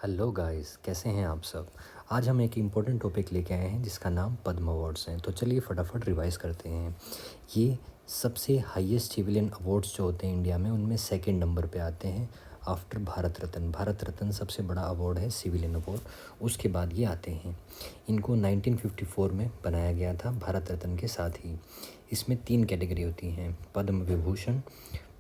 Hello guys, कैसे हैं आप सब। आज हम एक इम्पोर्टेंट टॉपिक लेके आए हैं जिसका नाम पद्म अवार्ड्स हैं। तो चलिए फटाफट रिवाइज करते हैं। ये सबसे हाईएस्ट सिविलियन अवार्ड्स जो होते हैं इंडिया में, उनमें सेकंड नंबर पे आते हैं आफ्टर भारत रत्न। भारत रत्न सबसे बड़ा अवार्ड है सिविलियन अवार्ड, उसके बाद ये आते हैं। इनको 1954 में बनाया गया था भारत रत्न के साथ ही। इसमें 3 कैटेगरी होती हैं, पद्म विभूषण,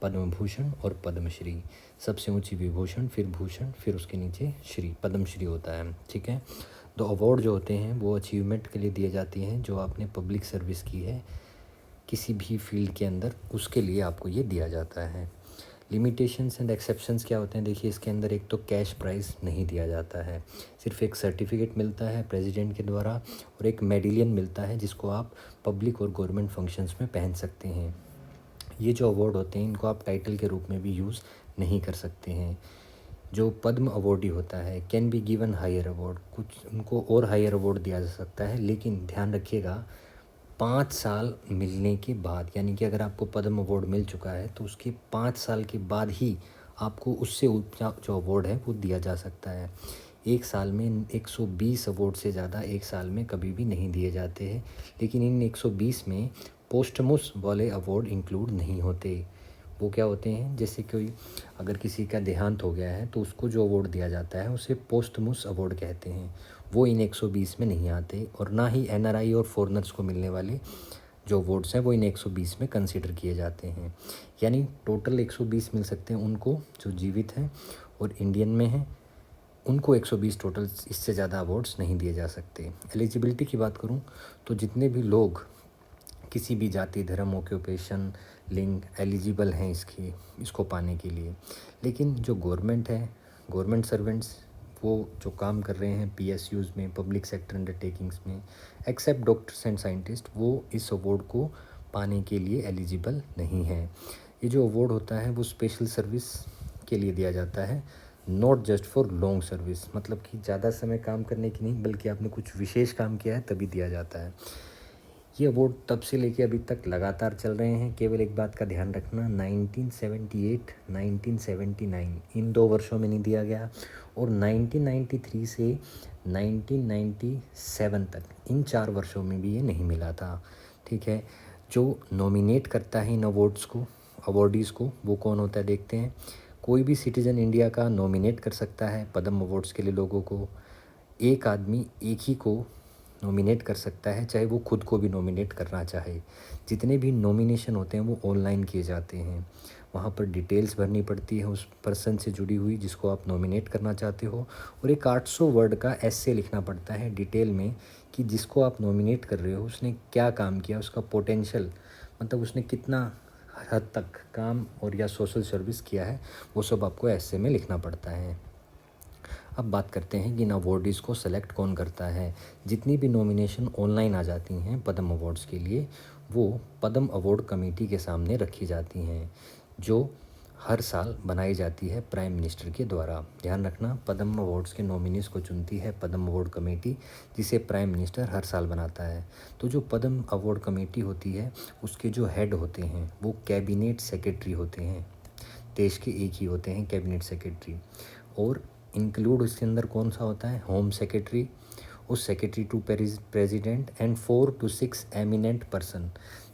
पद्म भूषण और पद्मश्री। सबसे ऊंची विभूषण, फिर भूषण, फिर उसके नीचे श्री, पद्मश्री होता है। ठीक है। तो अवार्ड जो होते हैं वो अचीवमेंट के लिए दिए जाते हैं, जो आपने पब्लिक सर्विस की है किसी भी फील्ड के अंदर, उसके लिए आपको ये दिया जाता है। लिमिटेशंस एंड एक्सेप्शंस क्या होते हैं, देखिए इसके अंदर एक तो कैश प्राइज़ नहीं दिया जाता है, सिर्फ एक सर्टिफिकेट मिलता है प्रेसिडेंट के द्वारा और एक मेडलियन मिलता है जिसको आप पब्लिक और गवर्नमेंट फंक्शंस में पहन सकते हैं। ये जो अवार्ड होते हैं इनको आप टाइटल के रूप में भी यूज़ नहीं कर सकते हैं। जो पद्म अवार्डी होता है can be given higher award, कुछ उनको और हायर अवार्ड दिया जा सकता है, लेकिन ध्यान रखिएगा 5 साल मिलने के बाद, यानी कि अगर आपको पद्म अवार्ड मिल चुका है तो उसके 5 साल के बाद ही आपको उससे ऊंचा जो अवार्ड है वो दिया जा सकता है। एक साल में 120 अवार्ड से ज़्यादा एक साल में कभी भी नहीं दिए जाते हैं, लेकिन इन 120 में पोस्टमस वाले अवार्ड इंक्लूड नहीं होते। वो क्या होते हैं, जैसे कोई अगर किसी का देहांत हो गया है तो उसको जो अवार्ड दिया जाता है उसे पोस्टमस अवार्ड कहते हैं। वो इन 120 में नहीं आते, और ना ही एनआरआई और फॉरेनर्स को मिलने वाले जो अवार्ड्स हैं वो इन 120 में कंसीडर किए जाते हैं। यानी टोटल 120 मिल सकते हैं उनको जो जीवित हैं, और इंडियन में हैं उनको 120 टोटल, इससे ज़्यादा अवार्ड्स नहीं दिए जा सकते। एलिजिबिलिटी की बात करूं तो जितने भी लोग किसी भी जाति, धर्म, ऑक्यूपेशन, लिंग एलिजिबल हैं इसको पाने के लिए, लेकिन जो गवर्नमेंट है, गवर्नमेंट सर्वेंट्स, वो जो काम कर रहे हैं पीएसयूज़ में, पब्लिक सेक्टर अंडरटेकिंग्स में, एक्सेप्ट डॉक्टर्स एंड साइंटिस्ट, वो इस अवार्ड को पाने के लिए एलिजिबल नहीं है। ये जो अवार्ड होता है वो स्पेशल सर्विस के लिए दिया जाता है, not just for long service, मतलब कि ज़्यादा समय काम करने की नहीं, बल्कि आपने कुछ विशेष काम किया है तभी दिया जाता है। ये अवार्ड तब से लेके अभी तक लगातार चल रहे हैं। केवल एक बात का ध्यान रखना, 1978, 1979 इन 2 वर्षों में नहीं दिया गया, और 1993 से 1997 तक इन 4 वर्षों में भी ये नहीं मिला था। ठीक है। जो नॉमिनेट करता है इन अवार्ड्स को, अवार्डीज़ को, वो कौन होता है देखते हैं। कोई भी सिटीज़न इंडिया का नॉमिनेट कर सकता है पद्म अवार्ड्स के लिए लोगों को। एक आदमी एक ही को नॉमिनेट कर सकता है, चाहे वो खुद को भी नॉमिनेट करना चाहे। जितने भी नॉमिनेशन होते हैं वो ऑनलाइन किए जाते हैं, वहाँ पर डिटेल्स भरनी पड़ती है उस पर्सन से जुड़ी हुई जिसको आप नॉमिनेट करना चाहते हो, और एक 800 वर्ड का एस्से लिखना पड़ता है डिटेल में कि जिसको आप नॉमिनेट कर रहे हो उसने क्या काम किया, उसका पोटेंशियल, मतलब उसने कितना हद तक काम और या सोशल सर्विस किया है, वो सब आपको एस्से में लिखना पड़ता है। अब बात करते हैं कि इन अवार्डीज़ को सेलेक्ट कौन करता है। जितनी भी नॉमिनेशन ऑनलाइन आ जाती हैं पद्म अवार्ड्स के लिए, वो पद्म अवार्ड कमेटी के सामने रखी जाती हैं, जो हर साल बनाई जाती है प्राइम मिनिस्टर के द्वारा। ध्यान रखना, पद्म अवार्ड्स के नॉमिनीज़ को चुनती है पद्म अवार्ड कमेटी, जिसे प्राइम मिनिस्टर हर साल बनाता है। तो जो पद्म अवार्ड कमेटी होती है उसके जो हेड होते हैं वो कैबिनेट सेक्रेटरी होते हैं। देश के एक ही होते हैं कैबिनेट सेक्रेटरी, और इंक्लूड उसके अंदर कौन सा होता है, होम सेक्रेटरी, उस secretary to president and 4 to 6 eminent person.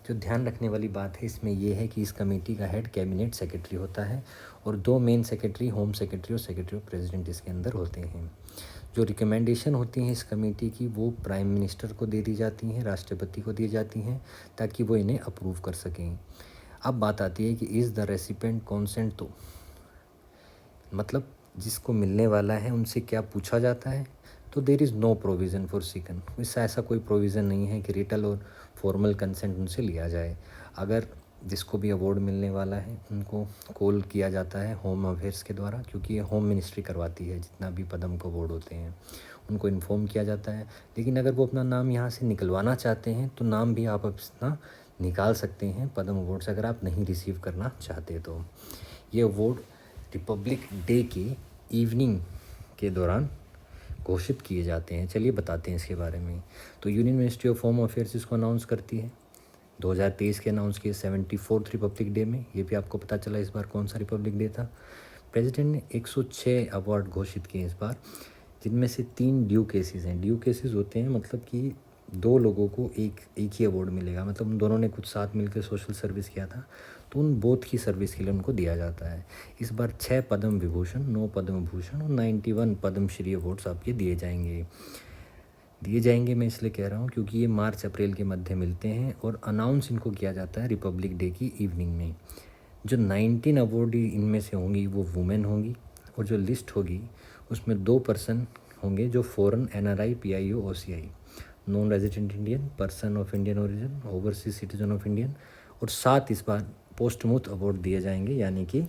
जो ध्यान रखने वाली बात है इसमें यह है कि इस कमेटी का हेड कैबिनेट सेक्रेटरी होता है, और 2 मेन सेक्रेटरी, होम सेक्रेटरी और सेक्रेटरी ऑफ प्रेसिडेंट इसके अंदर होते हैं। जो रिकमेंडेशन होती हैं इस कमेटी की वो प्राइम मिनिस्टर को दे दी जाती हैं, राष्ट्रपति को दी जाती हैं, ताकि वो इन्हें अप्रूव कर सकें। अब बात आती है कि इज़ द रेसिपेंट कॉन्सेंट, तो मतलब जिसको मिलने वाला है उनसे क्या पूछा जाता है, तो there is no provision for secession, इससे ऐसा कोई प्रोविज़न नहीं है कि रिटल और फॉर्मल कंसेंट उनसे लिया जाए। अगर जिसको भी अवार्ड मिलने वाला है उनको कॉल किया जाता है होम अफेयर्स के द्वारा, क्योंकि ये होम मिनिस्ट्री करवाती है जितना भी पद्म को अवार्ड होते हैं, उनको इन्फॉर्म किया जाता है। लेकिन अगर वो अपना नाम यहाँ से निकलवाना चाहते हैं तो नाम भी आप अपना निकाल सकते हैं पद्म अवार्ड से, अगर आप नहीं रिसीव करना चाहते तो। ये अवार्ड रिपब्लिक डे के इवनिंग के दौरान घोषित किए जाते हैं। चलिए बताते हैं इसके बारे में। तो union ministry of home affairs इसको अनाउंस करती है, 2023 के अनाउंस किए 74th रिपब्लिक डे में। ये भी आपको पता चला इस बार कौन सा रिपब्लिक डे था। प्रेसिडेंट ने 106 अवार्ड घोषित किए इस बार, जिनमें से 3 ड्यू केसेस हैं। ड्यू केसेस होते हैं मतलब कि 2 लोगों को एक ही अवार्ड मिलेगा, मतलब उन दोनों ने कुछ साथ मिलकर सोशल सर्विस किया था, तो उन बोथ की सर्विस के लिए उनको दिया जाता है। इस बार 6 पद्म विभूषण, 9 पद्म भूषण और 91 पद्मश्री अवार्ड्स आपके दिए जाएंगे। मैं इसलिए कह रहा हूँ क्योंकि ये मार्च अप्रैल के मध्य मिलते हैं और अनाउंस इनको किया जाता है रिपब्लिक डे की इवनिंग में। जो 19 अवॉर्डी इनमें से होंगी वो वुमेन होंगी, और जो लिस्ट होगी उसमें 2 पर्सन होंगे जो foreign NRI PIO OCI, non resident Indian, person of Indian origin, overseas citizen of Indian, और 7 इस बार पोस्टमूथ अवार्ड दिए जाएंगे, यानी कि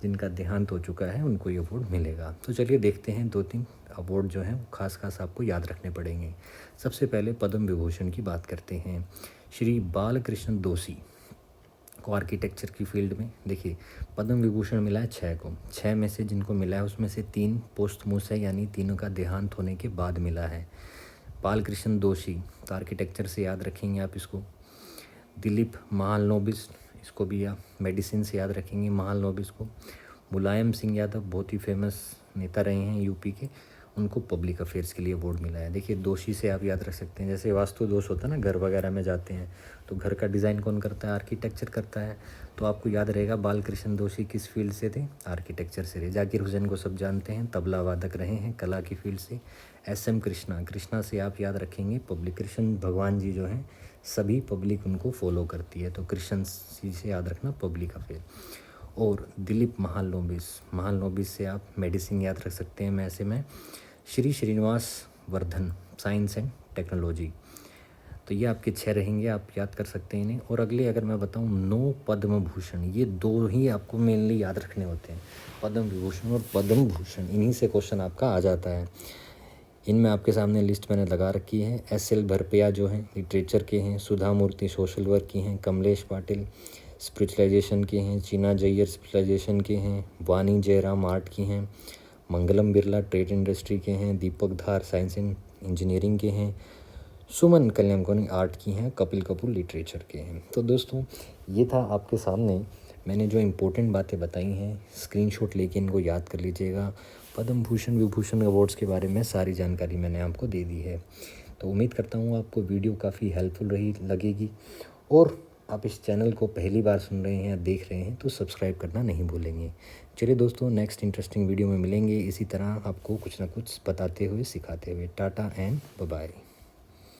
जिनका देहांत हो चुका है उनको ये अवार्ड मिलेगा। तो चलिए देखते हैं 2-3 अवार्ड जो हैं वो खास आपको याद रखने पड़ेंगे। सबसे पहले पद्म विभूषण की बात करते हैं। श्री बालकृष्ण दोषी को आर्किटेक्चर की फील्ड में, देखिए पद्म विभूषण मिला है 6 को, 6 में से जिनको मिला है उसमें से 3 पोस्टमूस है, यानी तीनों का देहांत होने के बाद मिला है। बालकृष्ण दोषी तो आर्किटेक्चर से याद रखेंगे आप इसको। दिलीप महालनोबिस, इसको भी आप मेडिसिन से याद रखेंगे महालनोबिस को। मुलायम सिंह यादव बहुत ही फेमस नेता रहे हैं यूपी के, उनको पब्लिक अफेयर्स के लिए अवार्ड मिला है। देखिए दोषी से आप याद रख सकते हैं, जैसे वास्तु दोष होता है ना, घर वगैरह में जाते हैं तो घर का डिज़ाइन कौन करता है, आर्किटेक्चर करता है, तो आपको याद रहेगा बालकृष्ण दोषी किस फील्ड से थे, आर्किटेक्चर से थे। जाकिर हुसैन को सब जानते हैं, तबला वादक रहे हैं कला की फील्ड से। SM कृष्णा से आप याद रखेंगे पब्लिक, कृष्ण भगवान जी जो हैं सभी पब्लिक उनको फॉलो करती है, तो कृष्ण जी से याद रखना पब्लिक अफेयर। और दिलीप महालनोबिस से आप मेडिसिन याद रख सकते हैं। ऐसे में Shri Srinivas Vardhan, science and technology, तो ये आपके 6 रहेंगे, आप याद कर सकते हैं इन्हें। और अगले अगर मैं बताऊं 9 पद्म भूषण, ये 2 ही आपको मेनली याद रखने होते हैं, पद्म विभूषण और पद्म भूषण, इन्हीं से क्वेश्चन आपका आ जाता है। इनमें आपके सामने लिस्ट मैंने लगा रखी है। SL भरपैया जो हैं लिटरेचर के हैं, सुधा मूर्ति सोशल वर्क की हैं, कमलेश पाटिल स्पिरिचुअलाइजेशन के हैं, चीना जैयर स्पिरिचुअलाइजेशन के हैं, वानी जयराम आर्ट की हैं, मंगलम बिरला ट्रेड इंडस्ट्री के हैं, दीपक धार साइंस एंड इंजीनियरिंग के हैं, सुमन कल्याणकोनी आर्ट की हैं, कपिल कपूर लिटरेचर के हैं। तो दोस्तों ये था आपके सामने मैंने जो इम्पोर्टेंट बातें बताई हैं, स्क्रीनशॉट लेके इनको याद कर लीजिएगा। पद्म भूषण विभूषण अवार्ड्स के बारे में सारी जानकारी मैंने आपको दे दी है। तो उम्मीद करता हूँ आपको वीडियो काफ़ी हेल्पफुल लगेगी, और आप इस चैनल को पहली बार सुन रहे हैं या देख रहे हैं तो सब्सक्राइब करना नहीं भूलेंगे। चलिए दोस्तों, नेक्स्ट इंटरेस्टिंग वीडियो में मिलेंगे इसी तरह आपको कुछ ना कुछ बताते हुए सिखाते हुए। Tata and bye bye.